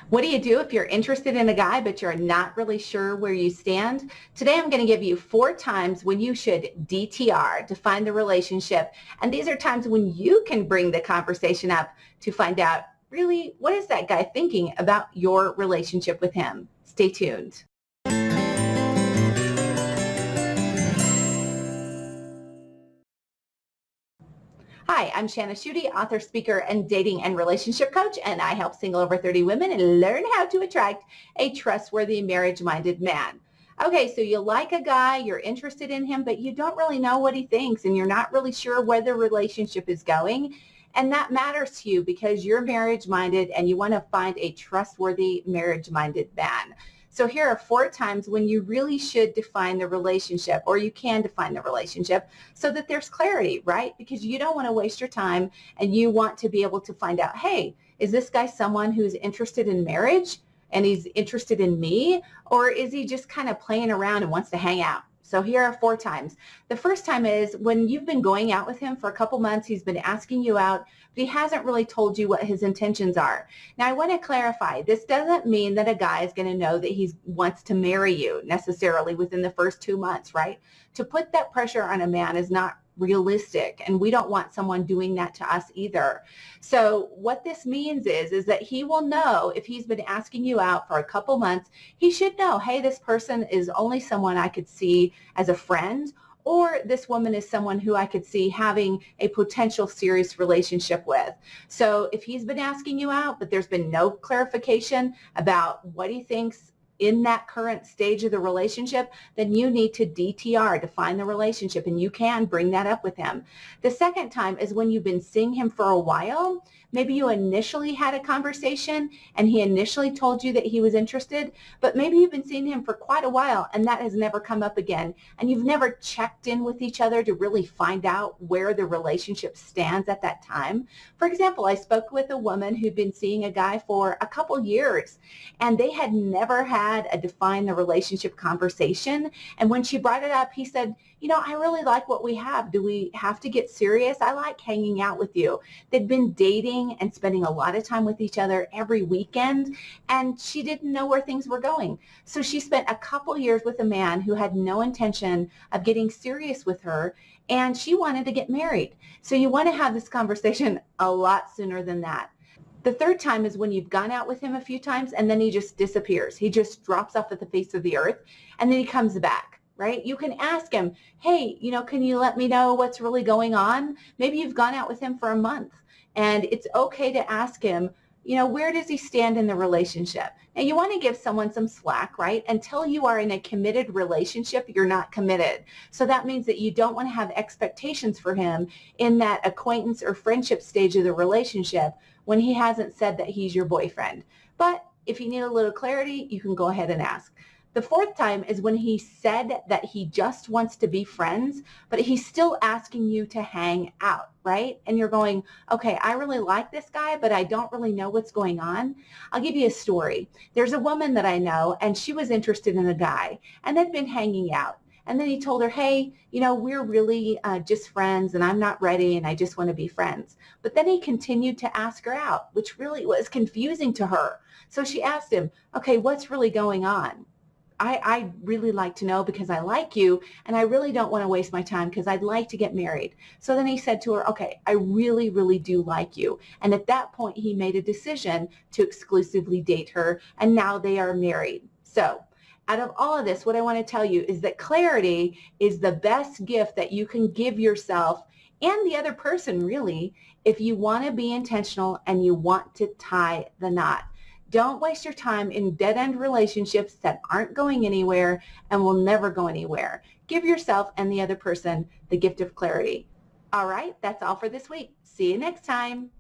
What do you do if you're interested in a guy but you're not really sure where you stand? Today I'm going to give you 4 times when you should DTR, define the relationship. And these are times when you can bring the conversation up to find out really what is that guy thinking about your relationship with him. Stay tuned. Hi, I'm Shanna Schutte, author, speaker, and dating and relationship coach, and I help single over 30 women and learn how to attract a trustworthy, marriage-minded man. Okay, so you like a guy, you're interested in him, but you don't really know what he thinks, and you're not really sure where the relationship is going, and that matters to you because you're marriage-minded and you want to find a trustworthy, marriage-minded man. So here are 4 times when you really should define the relationship, or you can define the relationship so that there's clarity, right? Because you don't want to waste your time and you want to be able to find out, hey, is this guy someone who's interested in marriage and he's interested in me, or is he just kind of playing around and wants to hang out? So here are 4 times. The first time is when you've been going out with him for a couple months, he's been asking you out, but he hasn't really told you what his intentions are. Now I want to clarify, this doesn't mean that a guy is going to know that he wants to marry you necessarily within the first 2 months, right? To put that pressure on a man is not realistic, and we don't want someone doing that to us either. So what this means is that he will know if he's been asking you out for a couple months, he should know, hey, this person is only someone I could see as a friend, or this woman is someone who I could see having a potential serious relationship with. So if he's been asking you out, but there's been no clarification about what he thinks in that current stage of the relationship, then you need to DTR, define the relationship, and you can bring that up with him. The second time is when you've been seeing him for a while. Maybe you initially had a conversation and he initially told you that he was interested, but maybe you've been seeing him for quite a while and that has never come up again, and you've never checked in with each other to really find out where the relationship stands at that time. For example, I spoke with a woman who'd been seeing a guy for a couple years and they had never had a define the relationship conversation. And when she brought it up, he said, you know, I really like what we have. Do we have to get serious? I like hanging out with you. They'd been dating and spending a lot of time with each other every weekend, and she didn't know where things were going. So she spent a couple years with a man who had no intention of getting serious with her, and she wanted to get married. So you want to have this conversation a lot sooner than that. The third time is when you've gone out with him a few times and then he just disappears. He just drops off at the face of the earth and then he comes back, right? You can ask him, hey, you know, can you let me know what's really going on? Maybe you've gone out with him for a month and it's okay to ask him, you know, where does he stand in the relationship? Now you want to give someone some slack, right? Until you are in a committed relationship, you're not committed. So that means that you don't want to have expectations for him in that acquaintance or friendship stage of the relationship when he hasn't said that he's your boyfriend. But if you need a little clarity, you can go ahead and ask. The fourth time is when he said that he just wants to be friends, but he's still asking you to hang out, right? And you're going, okay, I really like this guy, but I don't really know what's going on. I'll give you a story. There's a woman that I know, and she was interested in a guy, and they'd been hanging out. And then he told her, hey, you know, we're really just friends and I'm not ready and I just want to be friends. But then he continued to ask her out, which really was confusing to her. So she asked him, okay, what's really going on? I really like to know because I like you and I really don't want to waste my time because I'd like to get married. So then he said to her, okay, I really, really do like you. And at that point, he made a decision to exclusively date her and now they are married. So out of all of this, what I want to tell you is that clarity is the best gift that you can give yourself and the other person, really, if you want to be intentional and you want to tie the knot. Don't waste your time in dead-end relationships that aren't going anywhere and will never go anywhere. Give yourself and the other person the gift of clarity. All right, that's all for this week. See you next time.